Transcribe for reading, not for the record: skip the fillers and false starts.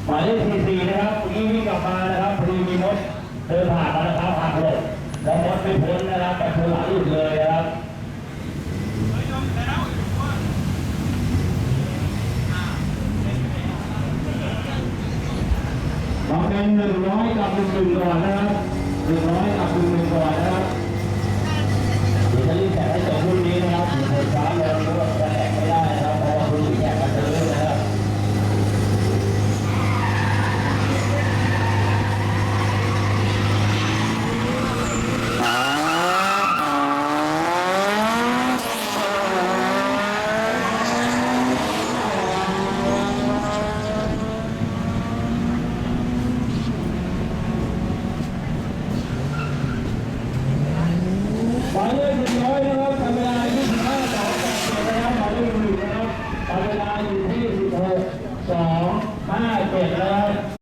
หมายเลข44นะครับวิ่งกลับมานะครับพอดีมีมดเดินผ่านมานะครับหักหลบแล้วมดไม่พ้นนะครับแต่เธอหลังหลุดเลยนะครับเราเป็น100 กับ 1 ก่อนนะครับ100 กับ 1 ก่อนนะครับเดี๋ยวจะรีบแข่งให้จบรุ่นนี้นะครับถึงคนช้าเลยรู้ว่าจะแข่งไม่ได้นะครับเพราะว่าคุณแข่งกันจะเลื่อนนะครับหมายเลข100นะครับทำเวลา25.87นะครับหมายเลข1นะครับทำเวลาอยู่ที่16.257นะครับ